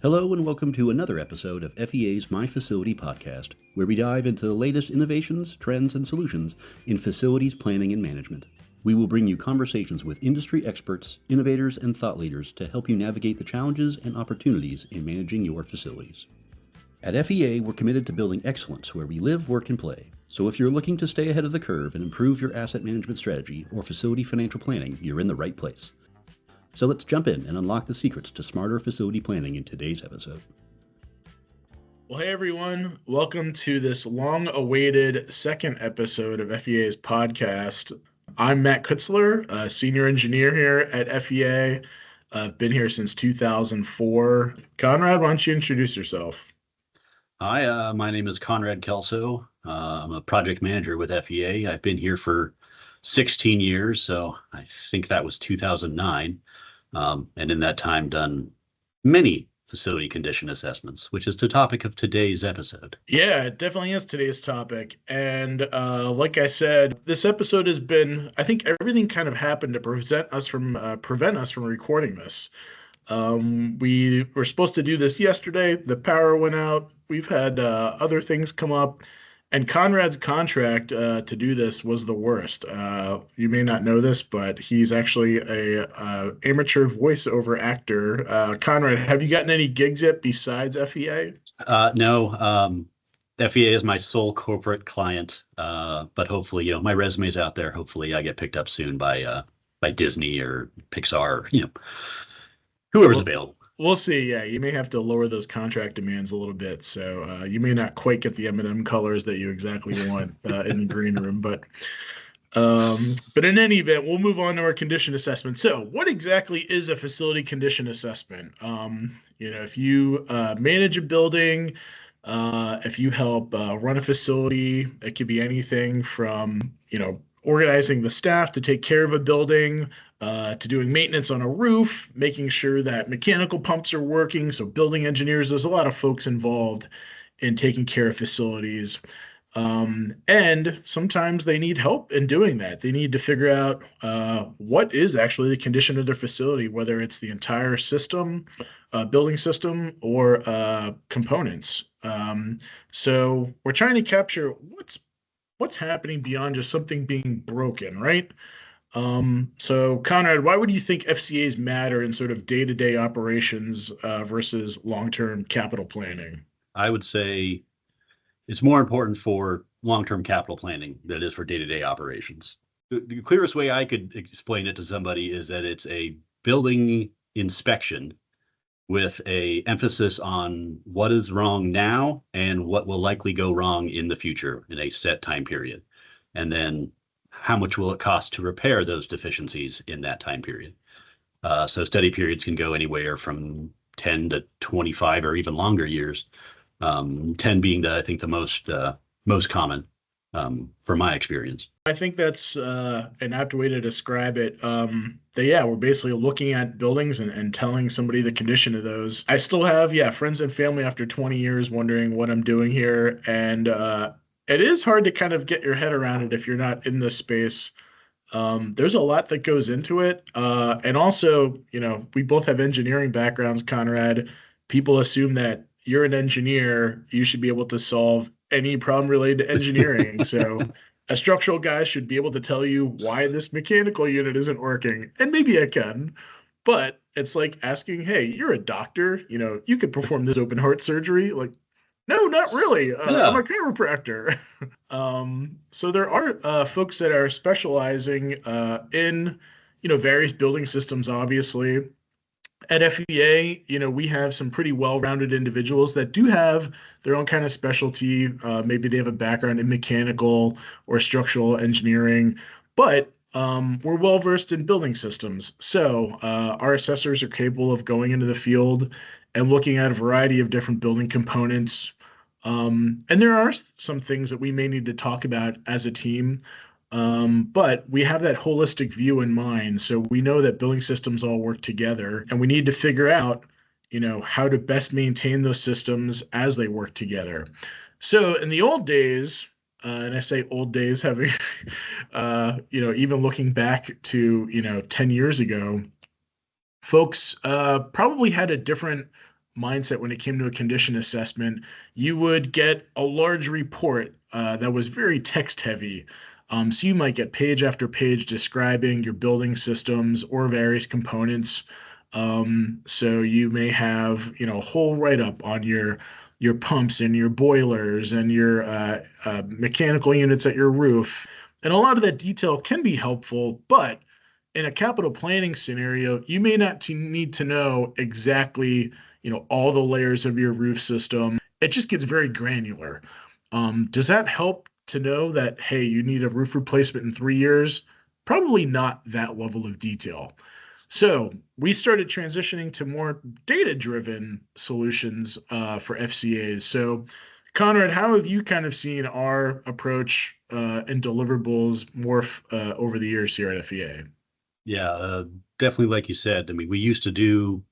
Hello and welcome to another episode of FEA's My Facility podcast, where we dive into the latest innovations, trends, and solutions in facilities planning and management. We will bring you conversations with industry experts, innovators, and thought leaders to help you navigate the challenges and opportunities in managing your facilities. At FEA, we're committed to building excellence where we live, work, and play. So if you're looking to stay ahead of the curve and improve your asset management strategy or facility financial planning, you're in the right place. So let's jump in and unlock the secrets to smarter facility planning in today's episode. Well, hey everyone, welcome to this long-awaited second episode of FEA's podcast. I'm Matt Kutzler, a senior engineer here at FEA. I've been here since 2004. Conrad, why don't you introduce yourself? Hi, my name is Conrad Kelso. I'm a project manager with FEA. I've been here for 16 years, so I think that was 2009. And in that time done many facility condition assessments, which is the topic of today's episode. Yeah, it definitely is today's topic. And like I said, this episode has been, I think everything kind of happened to prevent us from recording this. We were supposed to do this yesterday. The power went out. We've had other things come up. And Conrad's contract to do this was the worst. You may not know this, but he's actually a amateur voiceover actor. Conrad, have you gotten any gigs yet besides FEA? No, FEA is my sole corporate client, but hopefully, my resume's out there. Hopefully, I get picked up soon by Disney or Pixar, whoever's available. We'll see. Yeah, you may have to lower those contract demands a little bit, so you may not quite get the M&M colors that you exactly want in the green room. But in any event, we'll move on to our condition assessment. So, what exactly is a facility condition assessment? If you manage a building, if you help run a facility, it could be anything from organizing the staff to take care of a building, to doing maintenance on a roof, making sure that mechanical pumps are working. So building engineers, there's a lot of folks involved in taking care of facilities. And sometimes they need help in doing that. They need to figure out what is actually the condition of their facility, whether it's the entire system, building system, or components. So we're trying to capture what's happening beyond just something being broken, right? So Conrad, why would you think FCAs matter in sort of day-to-day operations versus long-term capital planning? I would say it's more important for long-term capital planning than it is for day-to-day operations. The clearest way I could explain it to somebody is that it's a building inspection with a emphasis on what is wrong now and what will likely go wrong in the future in a set time period. And then how much will it cost to repair those deficiencies in that time period? So study periods can go anywhere from 10 to 25 or even longer years. 10 being I think the most common from my experience. I think that's an apt way to describe it. We're basically looking at buildings and telling somebody the condition of those. I still have, friends and family after 20 years wondering what I'm doing here. And it is hard to kind of get your head around it if you're not in this space. There's a lot that goes into it. And also, we both have engineering backgrounds, Conrad. People assume that you're an engineer, you should be able to solve any problem related to engineering. So a structural guy should be able to tell you why this mechanical unit isn't working. And maybe I can, but it's like asking, hey, you're a doctor, you could perform this open heart surgery. Like, no, not really. I'm a chiropractor. So there are folks that are specializing in, various building systems, obviously. At FEA, we have some pretty well-rounded individuals that do have their own kind of specialty. Maybe they have a background in mechanical or structural engineering, but we're well-versed in building systems. So our assessors are capable of going into the field and looking at a variety of different building components. And there are some things that we may need to talk about as a team. But we have that holistic view in mind. So we know that building systems all work together, and we need to figure out, how to best maintain those systems as they work together. So in the old days, and I say old days, having, even looking back to, 10 years ago, folks probably had a different mindset when it came to a condition assessment. You would get a large report that was very text heavy. So you might get page after page describing your building systems or various components. So you may have, a whole write-up on your pumps and your boilers and your mechanical units at your roof. And a lot of that detail can be helpful, but in a capital planning scenario, you may not need to know exactly, all the layers of your roof system. It just gets very granular. Does that help to know that, hey, you need a roof replacement in 3 years? Probably not that level of detail. So we started transitioning to more data-driven solutions for FCAs. So, Conrad, how have you kind of seen our approach and deliverables morph over the years here at FEA? Yeah, definitely. Like you said, I mean, we used to do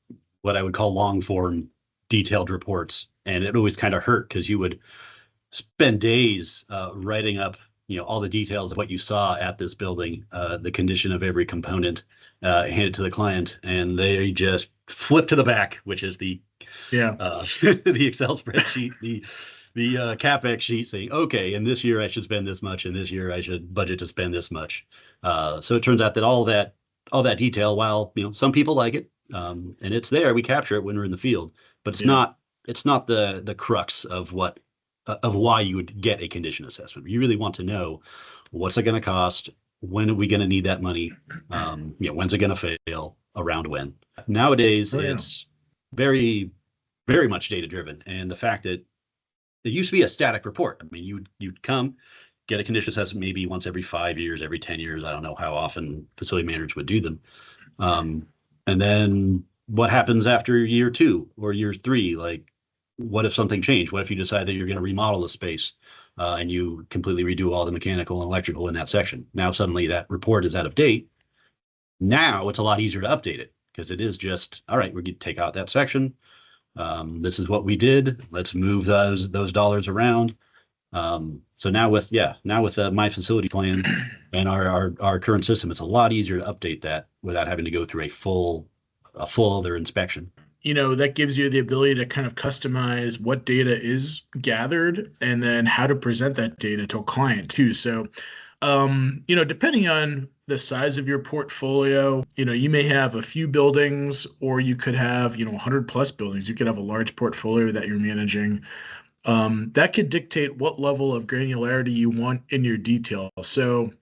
what I would call long form detailed reports, and it always kind of hurt because you would spend days writing up, all the details of what you saw at this building, the condition of every component, hand it to the client, and they just flip to the back, which is the the Excel spreadsheet, the CapEx sheet saying, okay, in this year I should spend this much, and this year I should budget to spend this much. So it turns out that all that detail, while some people like it, and it's there, we capture it when we're in the field, but it's not the crux of why you would get a condition assessment. You really want to know, what's it going to cost? When are we going to need that money? When's it going to fail? Around when? Nowadays, it's very, very much data driven, and the fact that it used to be a static report. I mean, you'd come, get a condition assessment maybe once every 5 years, every 10 years. I don't know how often facility managers would do them. And then what happens after year 2 or year 3? Like, what if something changed? What if you decide that you're going to remodel the space and you completely redo all the mechanical and electrical in that section? Now suddenly that report is out of date. Now it's a lot easier to update it because it is just, all right, we're going to take out that section. This is what we did. Let's move those dollars around. So now with my facility plan and our current system, it's a lot easier to update that without having to go through a full other inspection. That gives you the ability to kind of customize what data is gathered and then how to present that data to a client too. So, depending on the size of your portfolio, you may have a few buildings, or you could have, 100 plus buildings. You could have a large portfolio that you're managing. That could dictate what level of granularity you want in your detail. So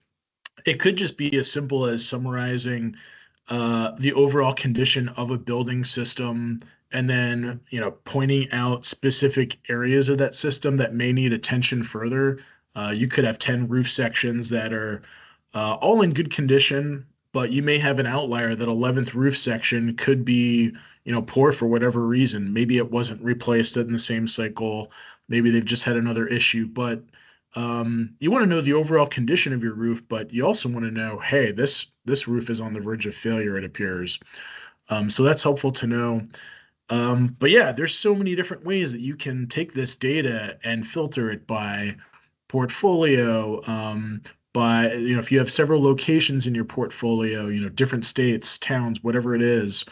it could just be as simple as summarizing the overall condition of a building system, and then pointing out specific areas of that system that may need attention further. You could have 10 roof sections that are all in good condition, but you may have an outlier. That 11th roof section could be poor for whatever reason. Maybe it wasn't replaced in the same cycle. Maybe they've just had another issue. But you want to know the overall condition of your roof, but you also want to know, hey, this roof is on the verge of failure, it appears. So that's helpful to know. But yeah, there's so many different ways that you can take this data and filter it by portfolio, by, if you have several locations in your portfolio, different states, towns, whatever it is.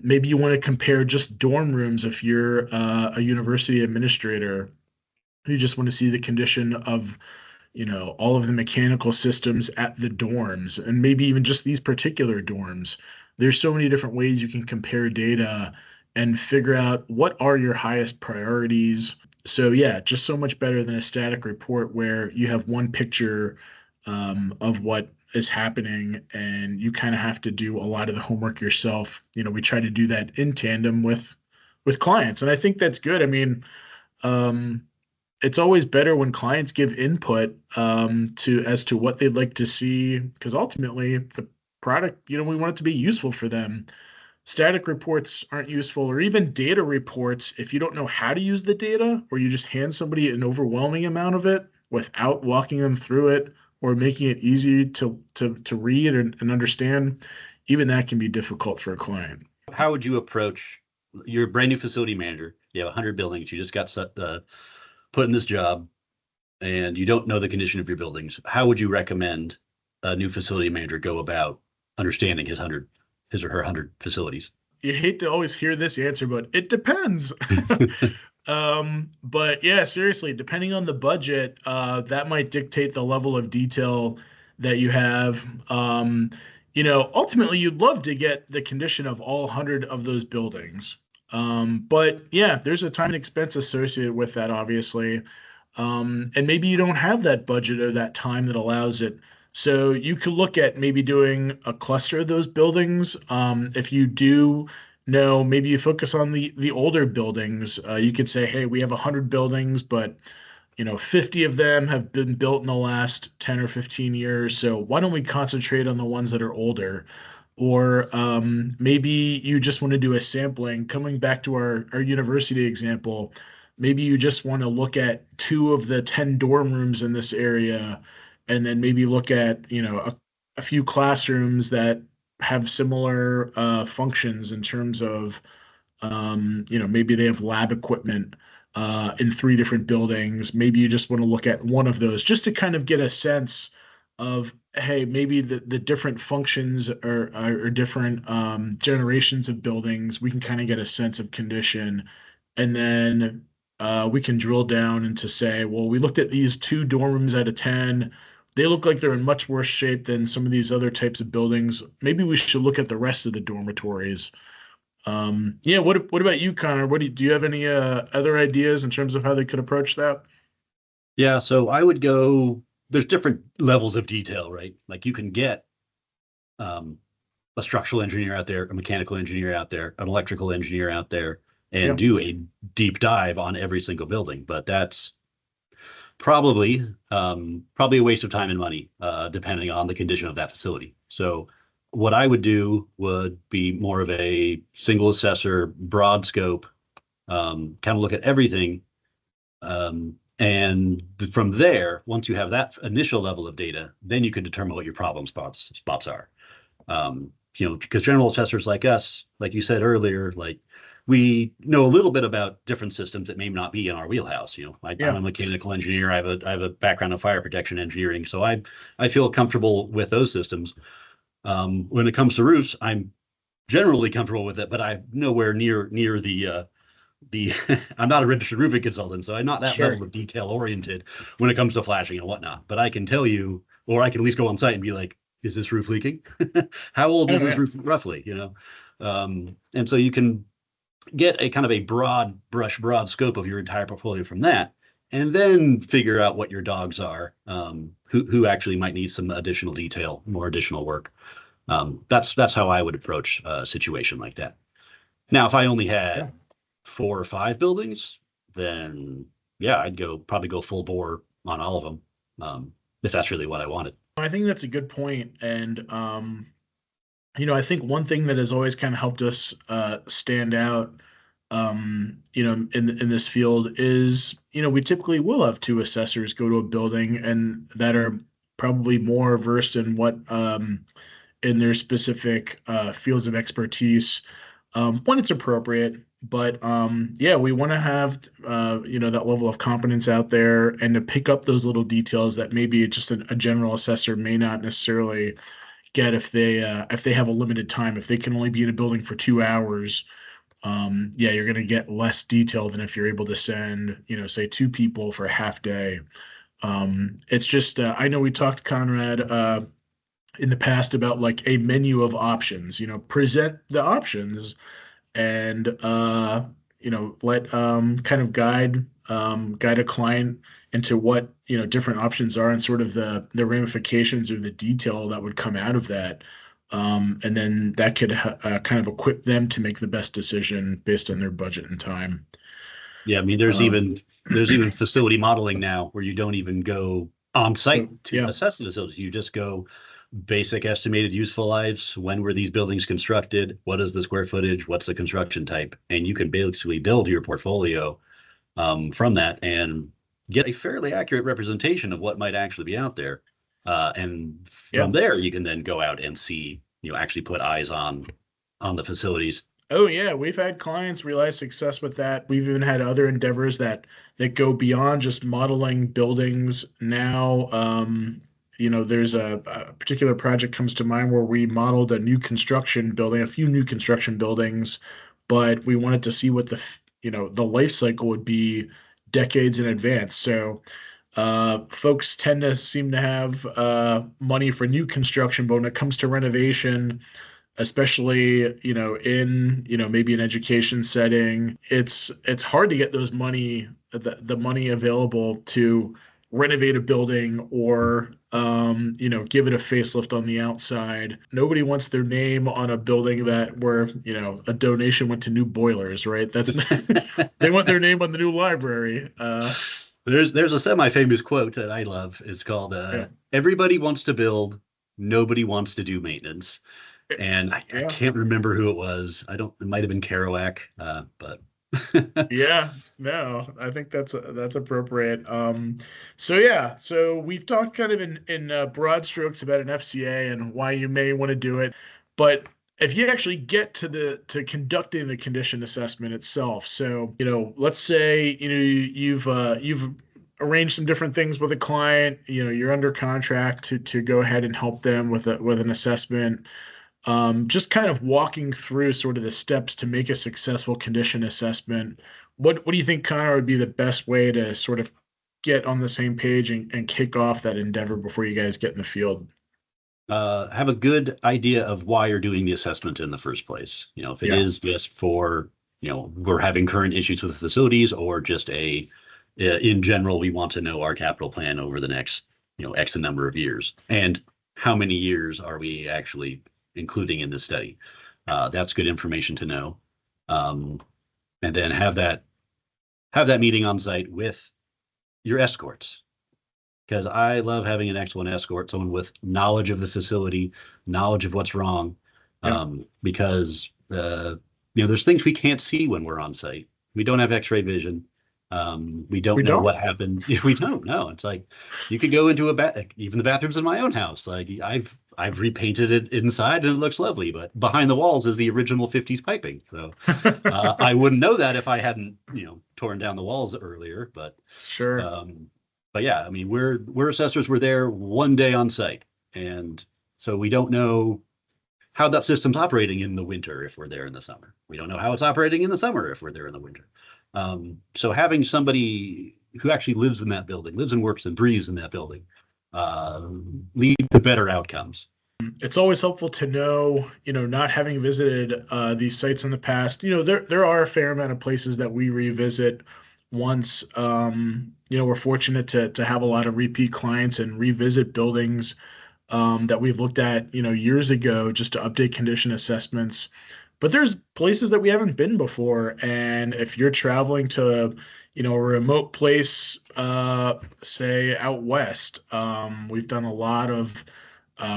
Maybe you want to compare just dorm rooms if you're a university administrator. You just want to see the condition of, all of the mechanical systems at the dorms, and maybe even just these particular dorms. There's so many different ways you can compare data and figure out what are your highest priorities. So yeah, just so much better than a static report where you have one picture of what is happening, and you kind of have to do a lot of the homework yourself. We try to do that in tandem with clients, and I think that's good. I mean, it's always better when clients give input as to what they'd like to see, because ultimately the product, we want it to be useful for them. Static reports aren't useful, or even data reports, if you don't know how to use the data, or you just hand somebody an overwhelming amount of it without walking them through it or making it easy to read and understand. Even that can be difficult for a client. How would you approach your brand new facility manager? You have 100 buildings. You just got put in this job, and you don't know the condition of your buildings. How would you recommend a new facility manager go about understanding his or her 100 facilities? you hate to always hear this answer, but it depends. But yeah, seriously, depending on the budget, that might dictate the level of detail that you have. Ultimately, you'd love to get the condition of all 100 of those buildings. But yeah, there's a time and expense associated with that, obviously. And maybe you don't have that budget or that time that allows it. So you could look at maybe doing a cluster of those buildings. If you do know, maybe you focus on the older buildings. You could say, hey, we have 100 buildings, but 50 of them have been built in the last 10 or 15 years. So why don't we concentrate on the ones that are older? Or maybe you just want to do a sampling. Coming back to our university example, maybe you just want to look at 2 of the 10 dorm rooms in this area, and then maybe look at, a few classrooms that have similar functions in terms of, maybe they have lab equipment in 3 different buildings. Maybe you just want to look at one of those just to kind of get a sense of, hey, maybe the different functions or different generations of buildings. We can kind of get a sense of condition, and then we can drill down into say, well, we looked at these 2 dorm rooms out of 10. They look like they're in much worse shape than some of these other types of buildings. Maybe we should look at the rest of the dormitories. Yeah, what about you, Connor? Do you have any other ideas in terms of how they could approach that? Yeah, so I would go, there's different levels of detail, right? Like you can get um, a structural engineer out there, a mechanical engineer out there, an electrical engineer out there, Yeah. and do a deep dive on every single building. But that's probably a waste of time and money, depending on the condition of that facility. So what I would do would be more of a single assessor, broad scope, kind of look at everything. And from there, once you have that initial level of data, then you can determine what your problem spots are. Because general assessors like us, like you said earlier, like we know a little bit about different systems that may not be in our wheelhouse. I'm a mechanical engineer. I have a background in fire protection engineering, so I feel comfortable with those systems. When it comes to roofs, I'm generally comfortable with it, but I'm nowhere near the I'm not a registered roofing consultant, so I'm not that Sure. level of detail oriented when it comes to flashing and whatnot. But I can tell you, or I can at least go on site and be like, is this roof leaking? How old is this roof roughly? And so you can get a kind of a broad scope of your entire portfolio from that, and then figure out what your dogs are, who actually might need some additional detail, more additional work. That's how I would approach a situation like that. Now, if I only had 4 or 5 buildings, then yeah, I'd probably go full bore on all of them, if that's really what I wanted. I think that's a good point. And I think one thing that has always kind of helped us stand out, in this field is, we typically will have 2 assessors go to a building and that are probably more versed in what in their specific fields of expertise when it's appropriate. But yeah, we want to have that level of competence out there and to pick up those little details that maybe just a general assessor may not necessarily get if they have a limited time. If they can only be in a building for 2 hours, yeah, you're going to get less detail than if you're able to send, say 2 people for a half day. It's just I know we talked, Conrad, in the past about like a menu of options. Present the options and let kind of guide a client into what different options are and sort of the ramifications or the detail that would come out of that. And then that could kind of equip them to make the best decision based on their budget and time. Yeah, I mean, there's even facility modeling now where you don't even go on site to assess the facility. You just go basic estimated useful lives. When were these buildings constructed? What is the square footage? What's the construction type? And you can basically build your portfolio from that and get a fairly accurate representation of what might actually be out there. And from there, you can then go out and see, actually put eyes on the facilities. Oh yeah, we've had clients realize success with that. We've even had other endeavors that go beyond just modeling buildings now, there's a particular project comes to mind where we modeled a new construction building, a few new construction buildings, but we wanted to see what the life cycle would be decades in advance. So folks tend to seem to have money for new construction, but when it comes to renovation, especially in maybe an education setting, it's hard to get the money available to renovate a building or give it a facelift on the outside. Nobody wants their name on a building where a donation went to new boilers, right? That's they want their name on the new library. There's a semi-famous quote that I love. It's called Yeah. "Everybody wants to build, nobody wants to do maintenance." And I Yeah. can't remember who it was. It might have been Kerouac, but Yeah, no, I think that's appropriate. So yeah, so we've talked kind of in broad strokes about an FCA and why you may want to do it, but if you actually get to conducting the condition assessment itself, so let's say you've arranged some different things with a client, you're under contract to go ahead and help them with an assessment. Just kind of walking through sort of the steps to make a successful condition assessment. What do you think, Connor, would be the best way to sort of get on the same page and kick off that endeavor before you guys get in the field? have a good idea of why you're doing the assessment in the first place. If it Yeah. is just for, we're having current issues with facilities, or just in general, we want to know our capital plan over the next, X number of years, and how many years are we actually including in the study. That's good information to know. And then have that meeting on site with your escorts, because I love having an excellent escort, someone with knowledge of the facility, knowledge of what's wrong. Yeah. Because there's things we can't see when we're on site. We don't have X-ray vision. We don't know what happened. We don't know. It's like you could go into even the bathrooms in my own house. Like I've repainted it inside and it looks lovely, but behind the walls is the original 50s piping. So I wouldn't know that if I hadn't, torn down the walls earlier. But Sure. but yeah, I mean, we're assessors. We're there one day on site, and so we don't know how that system's operating in the winter if we're there in the summer. We don't know how it's operating in the summer if we're there in the winter. So having somebody who actually lives in that building, lives and works and breathes in that building, lead to better outcomes. It's always helpful to know, not having visited these sites in the past, there are a fair amount of places that we revisit once. We're fortunate to have a lot of repeat clients and revisit buildings that we've looked at, years ago just to update condition assessments. But there's places that we haven't been before. And if you're traveling to, a remote place, say out west, we've done a lot of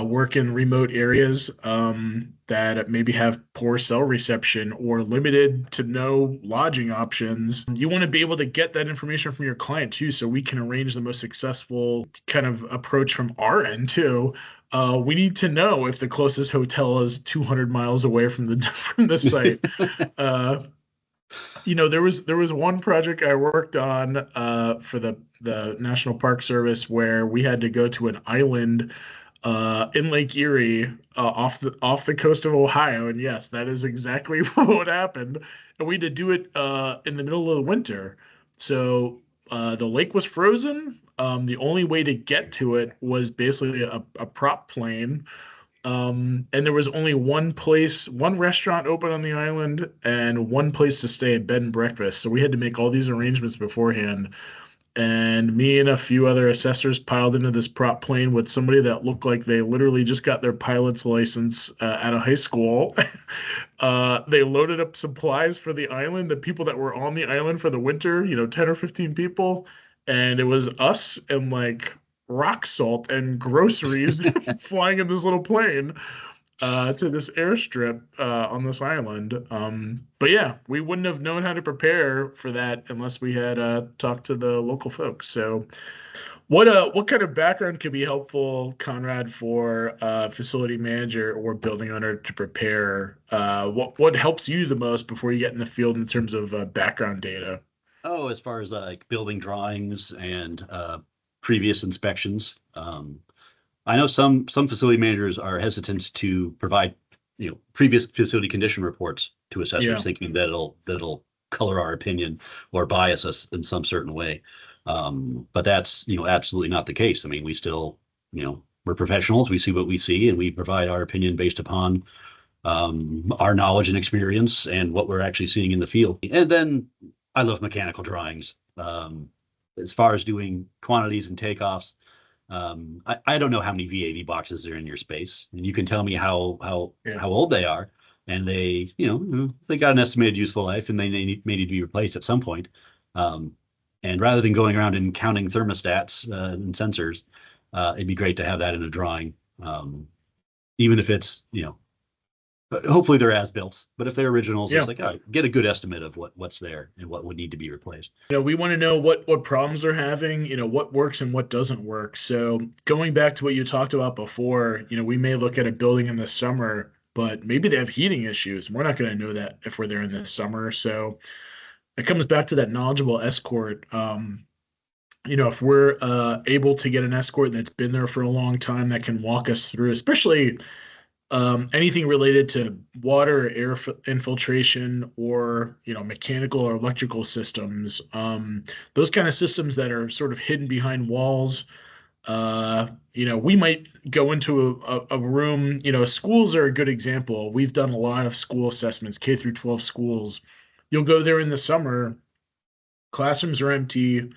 work in remote areas that maybe have poor cell reception or limited to no lodging options. You want to be able to get that information from your client too, so we can arrange the most successful kind of approach from our end too. We need to know if the closest hotel is 200 miles away from the site. There was one project I worked on for the National Park Service where we had to go to an island in Lake Erie, off the coast of Ohio, and yes, that is exactly what happened. And we had to do it in the middle of the winter, so the lake was frozen. The only way to get to it was basically a prop plane, and there was only one restaurant open on the island, and one place to stay, a bed and breakfast. So we had to make all these arrangements beforehand. And me and a few other assessors piled into this prop plane with somebody that looked like they literally just got their pilot's license out of high school. They loaded up supplies for the island, the people that were on the island for the winter, 10 or 15 people. And it was us and like rock salt and groceries flying in this little plane to this airstrip on this island. But yeah, we wouldn't have known how to prepare for that unless we had talked to the local folks. So, what kind of background could be helpful, Conrad, for a facility manager or building owner to prepare? What helps you the most before you get in the field in terms of background data? Oh, as far as like building drawings and previous inspections, I know some facility managers are hesitant to provide, previous facility condition reports to assessors, Yeah. thinking that it'll color our opinion or bias us in some certain way. But that's, absolutely not the case. I mean, we still, we're professionals. We see what we see, and we provide our opinion based upon our knowledge and experience and what we're actually seeing in the field. And then I love mechanical drawings. As far as doing quantities and takeoffs, I don't know how many VAV boxes are in your space, and you can tell me how old they are, and they got an estimated useful life, and they may need to be replaced at some point. And rather than going around and counting thermostats and sensors, it'd be great to have that in a drawing, even if it's hopefully they're as built, but if they're originals, Yeah. it's like, get a good estimate of what's there and what would need to be replaced. We want to know what problems they're having, what works and what doesn't work. So going back to what you talked about before, we may look at a building in the summer, but maybe they have heating issues. We're not going to know that if we're there in the summer. So it comes back to that knowledgeable escort. If we're able to get an escort that's been there for a long time that can walk us through, especially anything related to water or air infiltration or mechanical or electrical systems, those kind of systems that are sort of hidden behind walls. We might go into a room. Schools are a good example. We've done a lot of school assessments, K through 12 schools. You'll go there in the summer, classrooms are empty,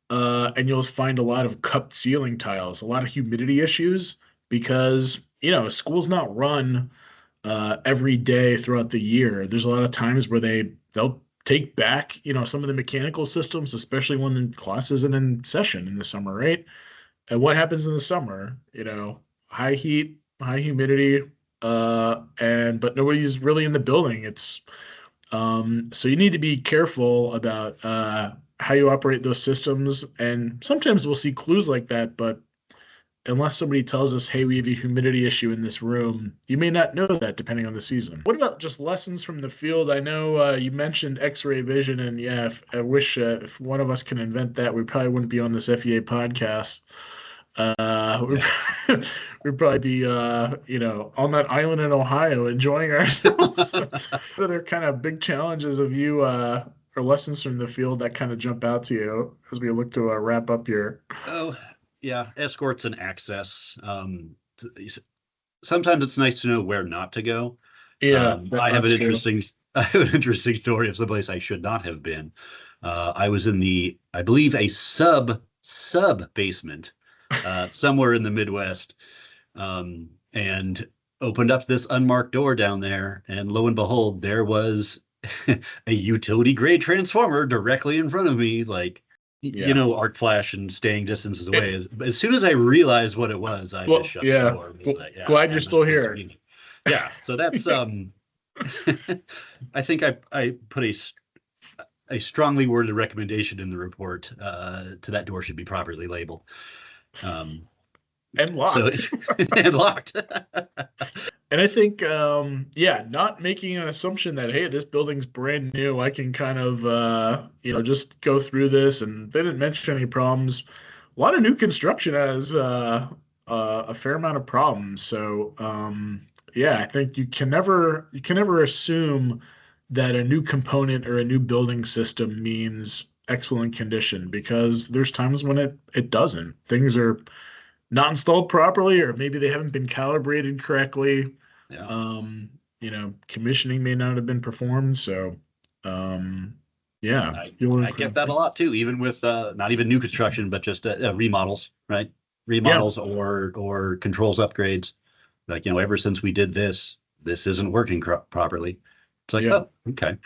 and you'll find a lot of cupped ceiling tiles, a lot of humidity issues because school's not run every day throughout the year. There's a lot of times where they'll take back some of the mechanical systems, especially when the class isn't in session in the summer, right? And what happens in the summer? High heat, high humidity, but nobody's really in the building. So you need to be careful about how you operate those systems. And sometimes we'll see clues like that, but unless somebody tells us, hey, we have a humidity issue in this room, you may not know that depending on the season. What about just lessons from the field? I know you mentioned X-ray vision, and yeah, I wish if one of us can invent that, we probably wouldn't be on this FEA podcast. We'd probably be, on that island in Ohio enjoying ourselves. What other kind of big challenges of you or lessons from the field that kind of jump out to you as we look to wrap up here? Oh, yeah, escorts and access. Sometimes it's nice to know where not to go. Yeah, I have that's an true. interesting story of someplace I should not have been. I was in I believe, a sub basement somewhere in the Midwest, and opened up this unmarked door down there, and lo and behold, there was a utility grade transformer directly in front of me, like, arc flash and staying distances away. As soon as I realized what it was, I just shut the door and was like, glad you're still here. Yeah, so that's I think I put a strongly worded recommendation in the report to that door should be properly labeled. And locked. And locked. And I think, not making an assumption that, hey, this building's brand new, I can kind of, just go through this. And they didn't mention any problems. A lot of new construction has a fair amount of problems. So, I think you can never assume that a new component or a new building system means excellent condition because there's times when it doesn't. Things are not installed properly, or maybe they haven't been calibrated correctly. Yeah. Commissioning may not have been performed. So, I get that a lot too, even with not even new construction, but just remodels, right? Remodels or controls upgrades. Like, ever since we did this isn't working properly. It's like, oh, okay,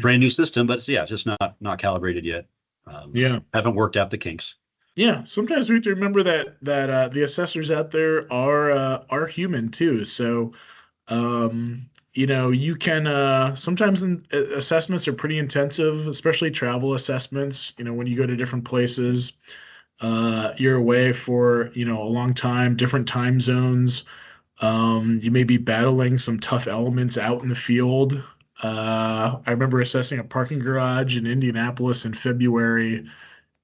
brand new system, but it's just not calibrated yet. Haven't worked out the kinks. Yeah, sometimes we have to remember that the assessors out there are human too. So, you can sometimes assessments are pretty intensive, especially travel assessments. When you go to different places, you're away for a long time, different time zones. You may be battling some tough elements out in the field. I remember assessing a parking garage in Indianapolis in February,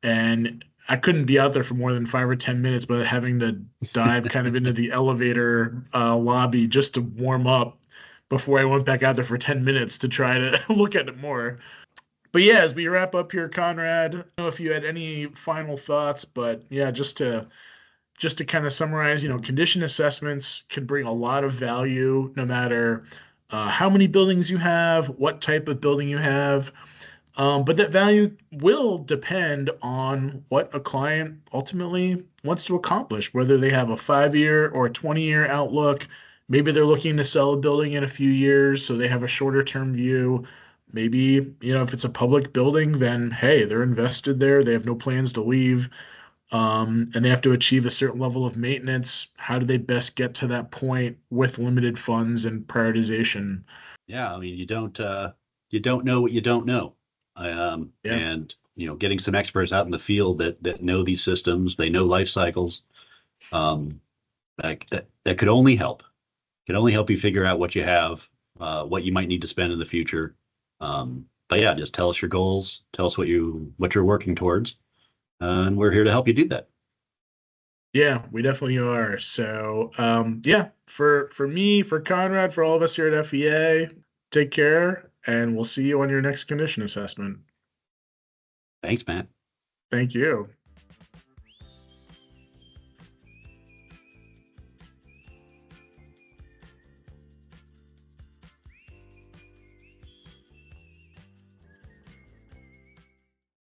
and I couldn't be out there for more than 5 or 10 minutes, but having to dive kind of into the elevator lobby just to warm up before I went back out there for 10 minutes to try to look at it more. But yeah, as we wrap up here, Conrad, I don't know if you had any final thoughts, but yeah, just to kind of summarize, condition assessments can bring a lot of value no matter how many buildings you have, what type of building you have. But that value will depend on what a client ultimately wants to accomplish, whether they have a 5-year or a 20-year outlook. Maybe they're looking to sell a building in a few years, so they have a shorter term view. Maybe, if it's a public building, then hey, they're invested there. They have no plans to leave, and they have to achieve a certain level of maintenance. How do they best get to that point with limited funds and prioritization? Yeah, I mean, you don't know what you don't know. Yeah. And getting some experts out in the field that know these systems, they know life cycles, that could only help. Can only help you figure out what you have, what you might need to spend in the future. But yeah, just tell us your goals, tell us what you're working towards, and we're here to help you do that. Yeah, we definitely are. So, yeah, for me, for Conrad, for all of us here at FEA, take care, and we'll see you on your next condition assessment. Thanks, Matt. Thank you.